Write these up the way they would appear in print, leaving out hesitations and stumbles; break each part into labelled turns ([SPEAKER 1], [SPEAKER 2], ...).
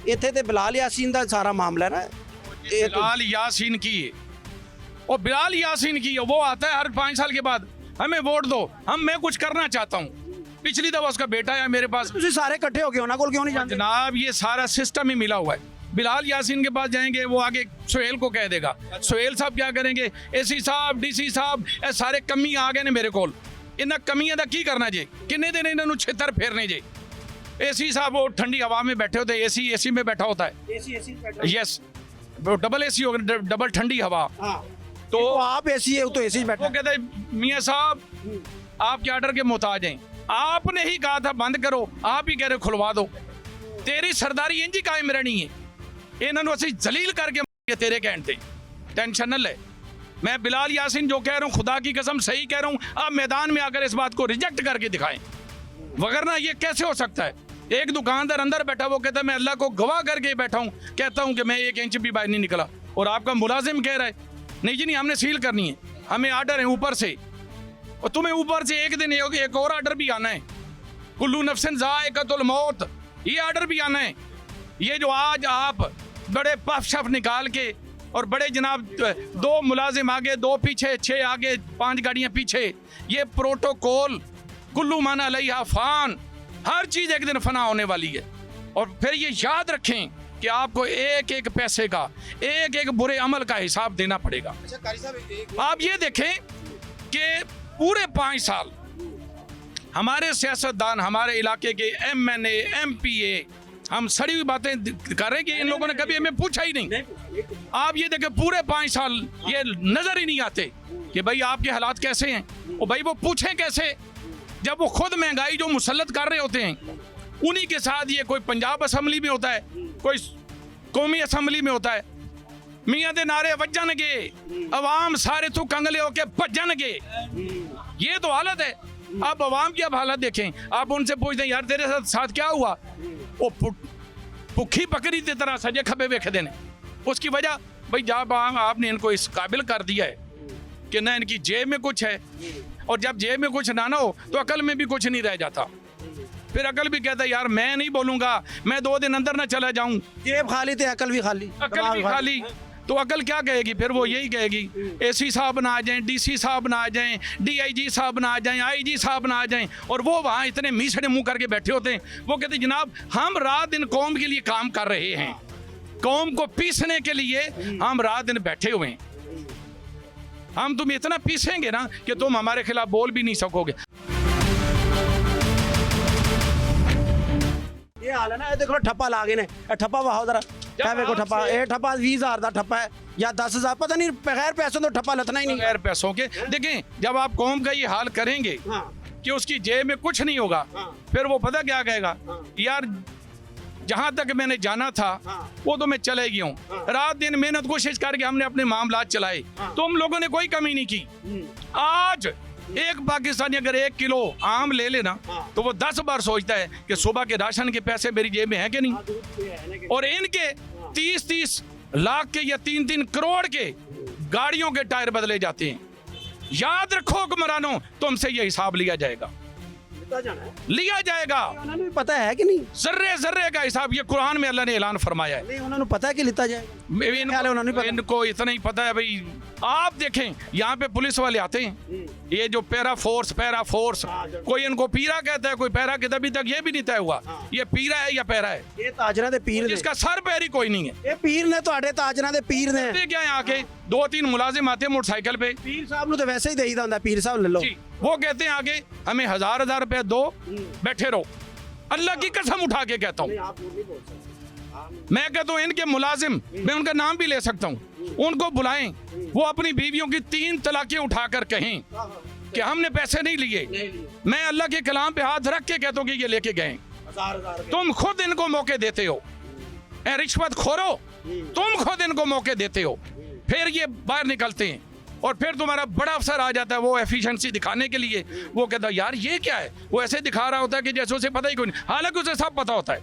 [SPEAKER 1] ਇੱਥੇ ਤੇ ਬਿਲਾਲ ਯਾਸੀਨ ਦਾ ਸਾਰਾ ਮਾਮਲਾ है ना।
[SPEAKER 2] बिलाल यासीन की है, और बिलाल यासीन की है, वो आता है हर 5 साल के बाद, हमें वोट दो, मैं कुछ करना चाहता हूँ। पिछली दफा उसका बेटा है मेरे पास।
[SPEAKER 1] ਤੁਸੀਂ ਸਾਰੇ ਇਕੱਠੇ ਹੋ ਕੇ ਉਹਨਾਂ ਕੋਲ ਕਿਉਂ ਨਹੀਂ ਜਾਂਦੇ?
[SPEAKER 2] जनाब ये सारा सिस्टम ही मिला हुआ है। बिलाल यासीन के पास जाएंगे, वो आगे सुहेल को कह देगा, सुहेल साहब क्या करेंगे, एसी साहब डीसी साहब ये सारे कमी आ गए ने मेरे कोल, इन्हें कमियां दा की करना जे, किन्ने दिन इन्होंने छितर फेरने जे। एसी साहब वो ठंडी हवा में बैठे होते, एसी में बैठा होता है, यस डबल एसी हो गया, डबल ठंडी हवा।
[SPEAKER 1] तो आप एसी है तो एसी
[SPEAKER 2] वो
[SPEAKER 1] बैठा।
[SPEAKER 2] कहते हैं मियाँ साहब आपके ऑर्डर के मोहताज हैं, आपने ही कहा था बंद करो, आप ही कह रहे हो खुलवा दो, तेरी सरदारी इंज ही कायम रहनी है। इन्होंने असि जलील करके तेरे कहने ते टेंशन न ले। मैं बिलाल यासीन जो कह रहा हूँ खुदा की कसम सही कह रहा हूँ, आप मैदान में आकर इस बात को रिजेक्ट करके दिखाएं, वगरना ये कैसे हो सकता है। एक दुकानदार अंदर बैठा, वो कहता है मैं अल्लाह को गवाह करके बैठा हूँ, कहता हूँ कि मैं 1 इंच भी बाहर नहीं निकला, और आपका मुलाजिम कह रहा है नहीं जी नहीं हमने सील करनी है, हमें आर्डर है ऊपर से, और तुम्हें ऊपर से एक दिन एक और आर्डर भी आना है, कुल्लू नफ्सिन ज़ाइक़तुल मौत, ये आर्डर भी आना है। ये जो आज आप बड़े पफ शफ निकाल के और बड़े जनाब 2 मुलाजिम आगे 2 पीछे 6 आगे 5 गाड़ियाँ पीछे, ये प्रोटोकॉल कुल्लू मन अलैहा फ़ान, हर चीज़ एक दिन फना होने वाली है। और फिर ये याद रखें कि आपको एक एक पैसे का, एक एक बुरे अमल का हिसाब देना पड़ेगा। आप ये देखें कि पूरे 5 साल हमारे सियासतदान, हमारे इलाके के MNA MPA, हम सड़ी हुई बातें कर रहे हैं कि इन लोगों ने कभी हमें पूछा ही नहीं। आप ये देखें पूरे 5 साल ये नजर ही नहीं आते कि भाई आपके हालात कैसे हैं, और भाई वो पूछें कैसे जब वो खुद महंगाई जो मुसल्लत कर रहे होते हैं उन्हीं के साथ। ये कोई पंजाब असम्बली में होता है, कोई कौमी असम्बली में होता है, मियाँ दे नारे वजनगे, अवाम सारे तो कंगले होके भजनगे, ये तो हालत है। आप अवाम की अब हालत देखें, आप उनसे पूछते हैं यार तेरे साथ क्या हुआ, वो भुखी बकरी की तरह सजे खबे वेख देने। उसकी वजह भाई जब आपने इनको इस काबिल कर दिया है कि ना इनकी जेब में कुछ है, और जब जेब में कुछ ना हो तो अकल में भी कुछ नहीं रह जाता। फिर अकल भी कहता है यार मैं नहीं बोलूंगा, मैं 2 दिन अंदर ना चला जाऊं।
[SPEAKER 1] जेब खाली थे अकल भी खाली,
[SPEAKER 2] अकल भी खाली, तो अकल क्या कहेगी फिर, वो यही कहेगी एसी साहब ना आ जाएं, डीसी साहब ना आ जाएं, DIG साहब ना आ जाएं, IG साहब ना आ जाएं, और वो वहाँ इतने मीसड़े मुंह करके बैठे होते हैं। वो कहते हैं जनाब हम रात दिन कौम के लिए काम कर रहे हैं, कौम को पीसने के लिए हम रात दिन बैठे हुए हैं, हम तुम इतना पीसेंगे ना कि तुम हमारे खिलाफ बोल भी नहीं सकोगे।
[SPEAKER 1] ये हाल है ना। ये देखो ठप्पा ला गए ने, ठप्पा वाहो जरा, देखो ठप्पा, ये ठप्पा 20,000 का ठप्पा है या 10,000, पता नहीं, बगैर पैसों तो ठप्पा लथना ही नहीं।
[SPEAKER 2] बगैर पैसों के देखें, जब आप कौम का ये हाल करेंगे कि उसकी जेब में कुछ नहीं होगा, फिर वो पता क्या कहेगा, यार जहाँ तक मैंने जाना था वो तो मैं चले गया हूँ, रात दिन मेहनत कोशिश करके हमने अपने मामलात चलाए, तुम लोगों ने कोई कमी नहीं की। आज एक पाकिस्तानी अगर 1 किलो आम ले लेना तो वो 10 बार सोचता है कि सुबह के राशन के पैसे मेरी जेब में है कि नहीं। और इनके 30-30 लाख के या 3-3 करोड़ के गाड़ियों के टायर बदले जाते हैं। याद रखो हुक्मरानों, तुमसे ये हिसाब लिया जाएगा, लिया जाएगा।
[SPEAKER 1] उन्होंने पता है कि नहीं,
[SPEAKER 2] जर्रे जर्रे का हिसाब, ये कुरान में अल्लाह ने ऐलान फरमाया है।
[SPEAKER 1] नहीं उन्होंने पता है कि लिता जाएगा,
[SPEAKER 2] इनको इतना ही पता है भाई। आप देखें यहाँ पे पुलिस वाले आते हैं, ये जो पैरा फोर्स कोई इनको पीरा कहता है, कोई पैरा कहता है, अभी तक ये भी नहीं तय हुआ ये पीरा है या पैरा है।
[SPEAKER 1] ये ताजरा दे पीर,
[SPEAKER 2] जिसका सर पैर ही कोई नहीं है,
[SPEAKER 1] ये पीर ने ਤੁਹਾਡੇ ताजरा दे पीर ने।
[SPEAKER 2] क्या यहाँ के 2-3 मुलाजिम आते हैं मोटरसाइकिल पे,
[SPEAKER 1] पीर साहब ने तो वैसे ही देईदा ਹੁੰਦਾ, पीर साहब ले लो
[SPEAKER 2] जी, वो कहते हैं आगे हमें 1000 रुपए दो, बैठे रहो। अल्लाह की कसम उठा के कहता हूँ, मैं कहता हूँ इनके मुलाजिम, मैं उनका नाम भी ले सकता हूँ, उनको बुलाएं, वो अपनी बीवियों की 3 तलाकें उठाकर कहें कि हमने पैसे नहीं लिए। मैं अल्लाह के कलाम पे हाथ रख के कहता हूँ कि ये लेके गए। तुम खुद इनको मौके देते हो, रिश्वत खोरो, तुम खुद इनको मौके देते हो, फिर ये बाहर निकलते हैं, और फिर तुम्हारा बड़ा अफसर आ जाता है वो एफिशिएंसी दिखाने के लिए, वो कहता है यार ये क्या है, वो ऐसे दिखा रहा होता है कि जैसे उसे पता ही कोई नहीं, हालांकि उसे सब पता होता है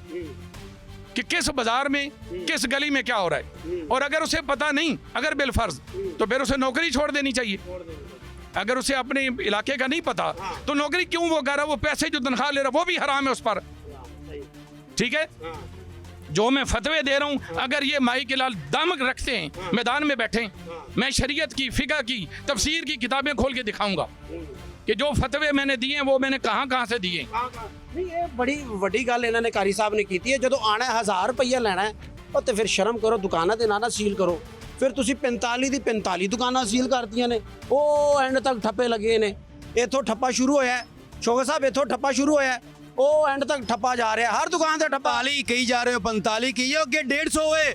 [SPEAKER 2] कि किस बाजार में किस गली में क्या हो रहा है। और अगर उसे पता नहीं, अगर बिलफर्ज, तो फिर उसे नौकरी छोड़ देनी चाहिए। अगर उसे अपने इलाके का नहीं पता तो नौकरी क्यों वो कर रहा है, वो पैसे जो तनख्वाह ले रहा है वो भी हराम है उस पर, ठीक है। जो मैं फतवे दे रहा हूँ, अगर ये माई के लाल दम रखते हैं मैदान में बैठे, मैं शरीयत की, फिक़ह की, तफसीर की किताबें खोल के दिखाऊंगा कि जो फतवे मैंने दिए हैं वो मैंने कहाँ से दिए।
[SPEAKER 1] नहीं ये बड़ी ਵੱਡੀ ਗੱਲ ਇਹਨਾਂ ਨੇ ਕਾਰੀ ਸਾਹਿਬ ਨੇ ਕੀਤੀ ਹੈ। ਜਦੋਂ ਆਣਾ 1000 ਰੁਪਈਆ ਲੈਣਾ ਹੈ ਉਹ ਤੇ ਫਿਰ ਸ਼ਰਮ ਕਰੋ, ਦੁਕਾਨਾਂ ਤੇ ਨਾ ਸੀਲ ਕਰੋ। ਫਿਰ ਤੁਸੀਂ 45 ਦੀ 45 ਦੁਕਾਨਾਂ ਸੀਲ ਕਰਤੀਆਂ ਨੇ, ਉਹ ਐਂਡ ਤੱਕ ਠੱਪੇ ਲੱਗੇ ਨੇ। ਇੱਥੋਂ ਠੱਪਾ ਸ਼ੁਰੂ ਹੋਇਆ ਹੈ, ਸ਼ੋਕਤ ਸਾਹਿਬ ਇੱਥੋਂ ਠੱਪਾ ਸ਼ੁਰੂ ਹੋਇਆ ਹੈ, ਉਹ ਐਂਡ ਤੱਕ ਠੱਪਾ ਜਾ ਰਿਹਾ, ਹਰ ਦੁਕਾਨ ਤੇ ਠੱਪਾ।
[SPEAKER 3] 45 ਕਹੀ ਜਾ ਰਹੇ ਹੋ, 45 ਕਹੀ ਹੈ, ਅੱਗੇ 150 ਹੋਏ।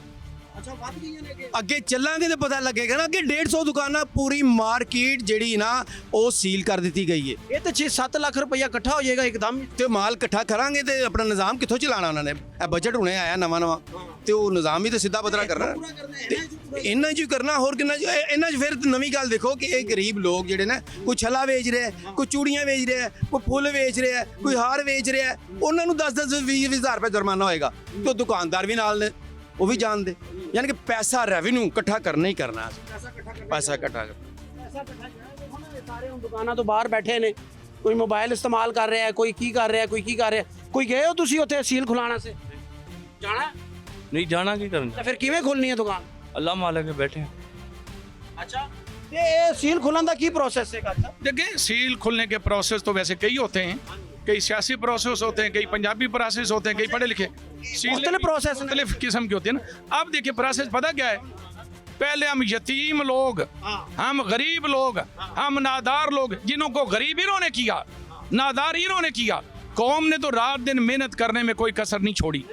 [SPEAKER 1] ਅੱਛਾ ਵੱਧ ਗਈਆਂ ਨੇ ਅੱਗੇ।
[SPEAKER 3] ਅੱਗੇ ਚੱਲਾਂਗੇ ਤੇ ਪਤਾ ਲੱਗੇਗਾ ਨਾ ਕਿ 150 ਦੁਕਾਨਾਂ, ਪੂਰੀ ਮਾਰਕੀਟ ਜਿਹੜੀ ਨਾ ਉਹ ਸੀਲ ਕਰ ਦਿੱਤੀ ਗਈ ਹੈ।
[SPEAKER 1] ਇਹ ਤੇ 6-7 ਲੱਖ ਰੁਪਈਆ ਇਕੱਠਾ ਹੋ ਜਾਏਗਾ ਇੱਕਦਮ।
[SPEAKER 3] ਤੇ ਮਾਲ ਇਕੱਠਾ ਕਰਾਂਗੇ ਤੇ ਆਪਣਾ ਨਿਜ਼ਾਮ ਕਿੱਥੋਂ ਚਲਾਣਾ ਉਹਨਾਂ ਨੇ? ਇਹ ਬਜਟ ਹੁਣੇ ਆਇਆ ਨਵਾਂ ਤੇ ਉਹ ਨਿਜ਼ਾਮ ਹੀ ਤੇ ਸਿੱਧਾ ਪੱਧਰਾ ਕਰਨਾ ਤੇ ਇਹਨਾਂ 'ਚ ਹੀ ਕਰਨਾ, ਹੋਰ ਕਿੰਨਾ ਇਹਨਾਂ 'ਚ। ਫਿਰ ਨਵੀਂ ਗੱਲ ਦੇਖੋ ਕਿ ਇਹ ਗਰੀਬ ਲੋਕ ਜਿਹੜੇ ਨੇ, ਕੋਈ ਛੱਲਾ ਵੇਚ ਰਿਹਾ, ਕੋਈ ਚੂੜੀਆਂ ਵੇਚ ਰਿਹਾ, ਕੋਈ ਫੁੱਲ ਵੇਚ ਰਿਹਾ, ਕੋਈ ਹਾਰ ਵੇਚ ਰਿਹਾ, ਉਹਨਾਂ ਨੂੰ 10-10 20-20 ਹਜ਼ਾਰ ਰੁਪਏ ਜੁਰਮਾਨਾ ਹੋਏਗਾ ਤੇ ਦੁਕਾਨਦਾਰ ਵੀ ਨਾਲ ਨੇ, ਉਹ ਵੀ ਜਾਣਦੇ। ਯਾਨੀ ਕਿ ਪੈਸਾ ਰੈਵਨਿਊ ਇਕੱਠਾ ਕਰਨਾ ਹੀ ਕਰਨਾ, ਪੈਸਾ ਇਕੱਠਾ
[SPEAKER 1] ਸਾਰੇ ਹੁਣ ਦੁਕਾਨਾਂ ਤੋਂ ਬਾਹਰ ਬੈਠੇ ਨੇ, ਕੋਈ ਮੋਬਾਈਲ ਇਸਤੇਮਾਲ ਕਰ ਰਿਹਾ, ਕੋਈ ਕੀ ਕਰ ਰਿਹਾ, ਕੋਈ ਕੀ ਕਰ ਰਿਹਾ। ਕੋਈ ਗਏ ਹੋ ਤੁਸੀਂ ਉੱਥੇ ਸੀਲ ਖੁਲਾਣਾ ਸੇ? ਜਾਣਾ
[SPEAKER 4] नहीं जाना की करना,
[SPEAKER 1] ਤਾਂ ਫਿਰ ਕਿਵੇਂ ਖੁੱਲਣੀ ਹੈ ਦੁਕਾਨ?
[SPEAKER 4] अल्लाह मालिक के बैठे हैं।
[SPEAKER 1] ਅੱਛਾ ਤੇ ਇਹ ਸੀਲ ਖੁੱਲਣ ਦਾ ਕੀ ਪ੍ਰੋਸੈਸ ਹੈ ਕਾਕਾ?
[SPEAKER 2] देखिए, सील खुलने के प्रोसेस तो वैसे कई होते हैं, कई सियासी प्रोसेस होते हैं, कई पंजाबी प्रोसेस होते हैं, कई पढ़े लिखे।
[SPEAKER 1] मुख्तलिफ प्रोसेस हैं।
[SPEAKER 2] मुख्तलिफ किस्म की होती है ना। अब देखिए प्रोसेस पता क्या है, पहले हम यतीम लोग, हम गरीब लोग, हम नादार लोग, जिन्हों को गरीब इन्होंने किया, नादार इन्होंने किया। कौम ने तो रात दिन मेहनत करने में कोई कसर नहीं छोड़ी।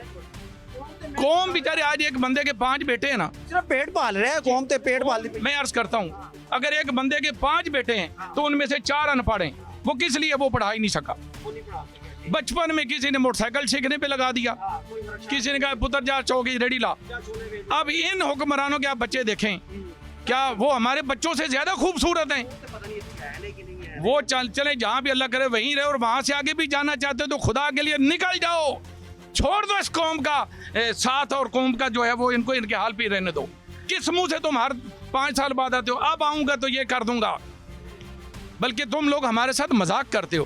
[SPEAKER 2] कौम बेचारे, आज एक बंदे के 5 बेटे हैं ना,
[SPEAKER 1] सिर्फ पेट पाल रहे हैं, कौम ते पेट पाल रही है।
[SPEAKER 2] मैं अर्ज करता हूँ, अगर एक बंदे के 5 बेटे हैं तो उनमें से 4 अनपढ़ हैं, वो किस लिए? वो पढ़ा ही नहीं सका। बचपन में किसी ने मोटरसाइकिल सीखने पे लगा दिया, किसी ने कहा पुत्र जा चौकी रेडी ला। अब इन हुक्मरानों के आप बच्चे देखें, क्या वो हमारे बच्चों से ज्यादा खूबसूरत हैं? वो चले जहाँ भी अल्लाह करे वहीं रहे, और वहां से आगे भी जाना चाहते हो तो खुदा के लिए निकल जाओ, छोड़ दो इस कौम का साथ, और कौम का जो है वो इनको इनके हाल पे रहने दो। किस मुंह से तुम हर 5 साल बाद आते हो, अब आऊंगा तो ये कर दूंगा, बल्कि तुम लोग हमारे साथ मजाक करते हो।